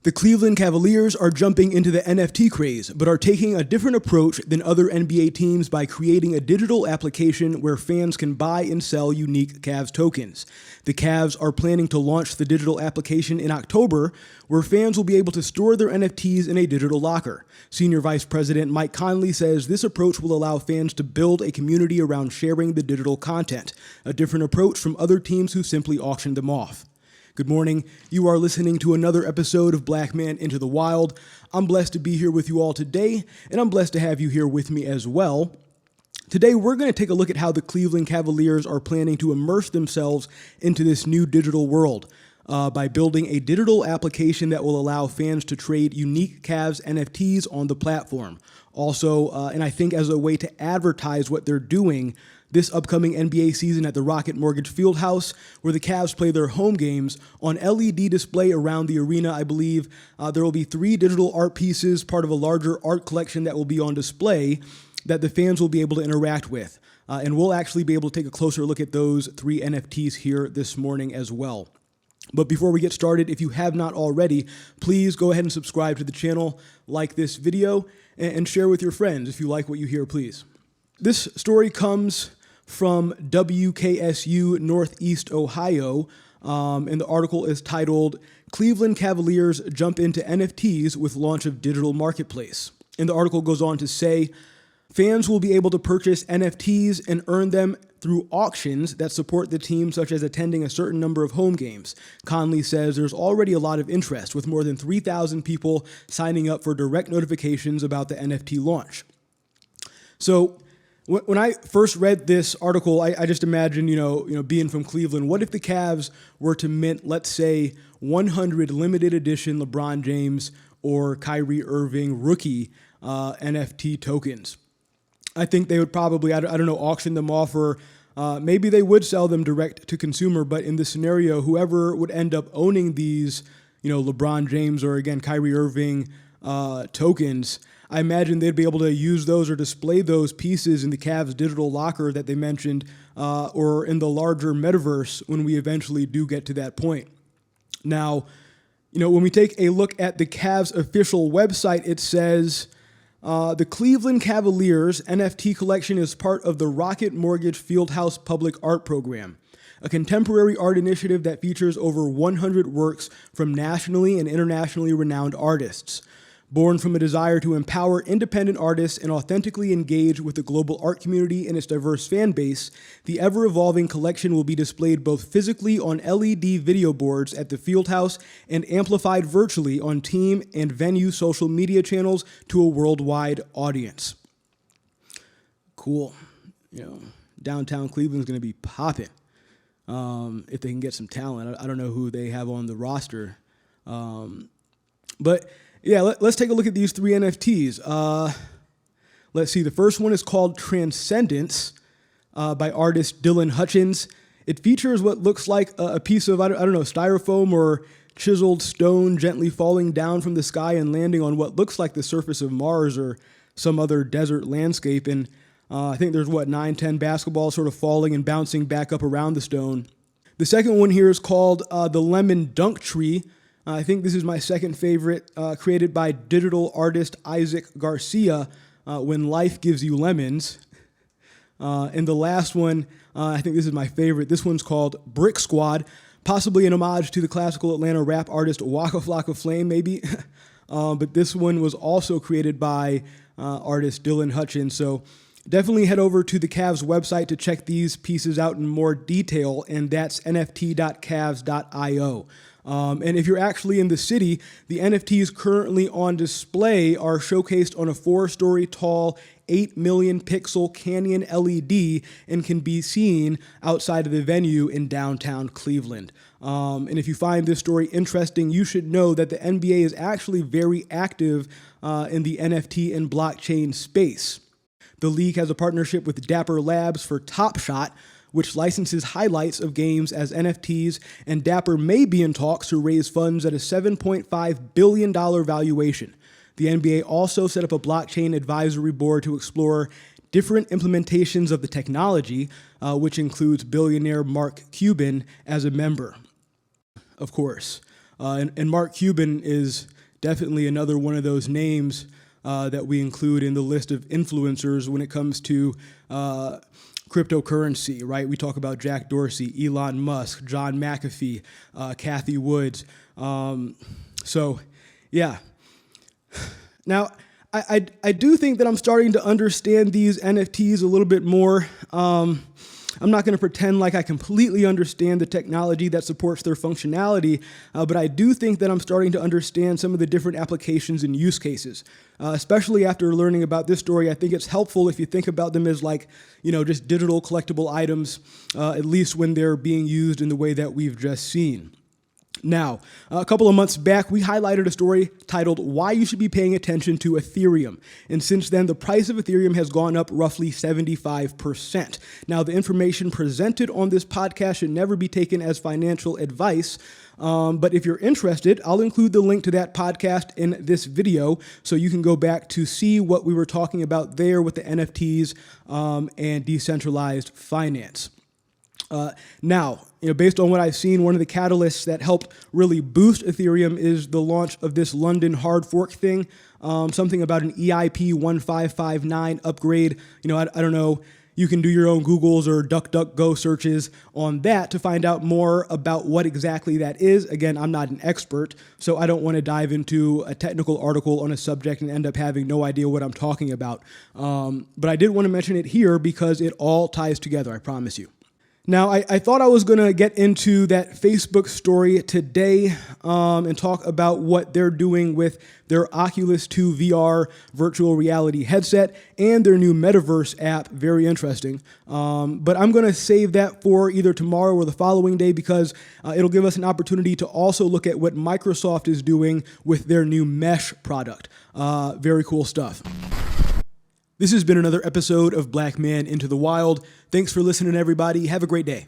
The Cleveland Cavaliers are jumping into the NFT craze, but are taking a different approach than other NBA teams by creating a digital application where fans can buy and sell unique Cavs tokens. The Cavs are planning to launch the digital application in October, where fans will be able to store their NFTs in a digital locker. Senior Vice President Mike Conley says this approach will allow fans to build a community around sharing the digital content, a different approach from other teams who simply auction them off. Good morning. You are listening to another episode of Black Man Into the Wild. I'm blessed to be here with you all today, and I'm blessed to have you here with me as well. Today, we're going to take a look at how the Cleveland Cavaliers are planning to immerse themselves into this new digital world by building a digital application that will allow fans to trade unique Cavs NFTs on the platform. Also, and I think as a way to advertise what they're doing this upcoming NBA season at the Rocket Mortgage Fieldhouse, where the Cavs play their home games, on LED display around the arena, I believe, there will be 3 digital art pieces, part of a larger art collection that will be on display that the fans will be able to interact with. And we'll actually be able to take a closer look at those 3 NFTs here this morning as well. But before we get started, if you have not already, please go ahead and subscribe to the channel, like this video, and share with your friends if you like what you hear, please. This story comes from WKSU Northeast Ohio, and the article is titled, "Cleveland Cavaliers Jump into NFTs with Launch of Digital Marketplace." And the article goes on to say, fans will be able to purchase NFTs and earn them through auctions that support the team, such as attending a certain number of home games. Conley says there's already a lot of interest, with more than 3,000 people signing up for direct notifications about the NFT launch. So when I first read this article, I just imagined, being from Cleveland, what if the Cavs were to mint, let's say, 100 limited edition LeBron James or Kyrie Irving rookie NFT tokens? I think they would probably, auction them off, or maybe they would sell them direct to consumer. But in this scenario, whoever would end up owning these, LeBron James or, again, Kyrie Irving tokens, I imagine they'd be able to use those or display those pieces in the Cavs digital locker that they mentioned, or in the larger metaverse when we eventually do get to that point. Now, when we take a look at the Cavs official website, it says the Cleveland Cavaliers NFT collection is part of the Rocket Mortgage Fieldhouse Public Art Program, a contemporary art initiative that features over 100 works from nationally and internationally renowned artists. Born from a desire to empower independent artists and authentically engage with the global art community and its diverse fan base, the ever-evolving collection will be displayed both physically on LED video boards at the Fieldhouse and amplified virtually on team and venue social media channels to a worldwide audience. Cool. Downtown Cleveland's going to be popping if they can get some talent. I don't know who they have on the roster, but yeah, let's take a look at these 3 NFTs. Let's see. The first one is called Transcendence by artist Dylan Hutchins. It features what looks like a piece of, styrofoam or chiseled stone gently falling down from the sky and landing on what looks like the surface of Mars or some other desert landscape. And I think there's, 9, 10 basketballs sort of falling and bouncing back up around the stone. The second one here is called the Lemon Dunk Tree. I think this is my second favorite, created by digital artist Isaac Garcia, When Life Gives You Lemons. And the last one, I think this is my favorite. This one's called Brick Squad, possibly an homage to the classical Atlanta rap artist Waka Flocka Flame, maybe. But this one was also created by artist Dylan Hutchins. So definitely head over to the Cavs website to check these pieces out in more detail, and that's nft.cavs.io. And if you're actually in the city, the NFTs currently on display are showcased on a 4-story tall, 8 million pixel Canyon LED and can be seen outside of the venue in downtown Cleveland. And if you find this story interesting, you should know that the NBA is actually very active in the NFT and blockchain space. The league has a partnership with Dapper Labs for Top Shot, which licenses highlights of games as NFTs, and Dapper may be in talks to raise funds at a $7.5 billion valuation. The NBA also set up a blockchain advisory board to explore different implementations of the technology, which includes billionaire Mark Cuban as a member, of course. And Mark Cuban is definitely another one of those names that we include in the list of influencers when it comes to cryptocurrency, right? We talk about Jack Dorsey, Elon Musk, John McAfee, Cathie Woods. So, yeah. Now, I do think that I'm starting to understand these NFTs a little bit more. I'm not going to pretend like I completely understand the technology that supports their functionality, but I do think that I'm starting to understand some of the different applications and use cases. Especially after learning about this story, I think it's helpful if you think about them as like, just digital collectible items, at least when they're being used in the way that we've just seen. Now, a couple of months back, we highlighted a story titled Why You Should Be Paying Attention to Ethereum. And since then, the price of Ethereum has gone up roughly 75%. Now, the information presented on this podcast should never be taken as financial advice. But if you're interested, I'll include the link to that podcast in this video so you can go back to see what we were talking about there with the NFTs and decentralized finance. Now, based on what I've seen, one of the catalysts that helped really boost Ethereum is the launch of this London hard fork thing, something about an EIP 1559 upgrade. I don't know. You can do your own Googles or DuckDuckGo searches on that to find out more about what exactly that is. Again, I'm not an expert, so I don't want to dive into a technical article on a subject and end up having no idea what I'm talking about. But I did want to mention it here because it all ties together, I promise you. Now, I thought I was going to get into that Facebook story today and talk about what they're doing with their Oculus 2 VR virtual reality headset and their new metaverse app. Very interesting. But I'm going to save that for either tomorrow or the following day because it'll give us an opportunity to also look at what Microsoft is doing with their new Mesh product. Very cool stuff. This has been another episode of Black Man Into the Wild. Thanks for listening, everybody. Have a great day.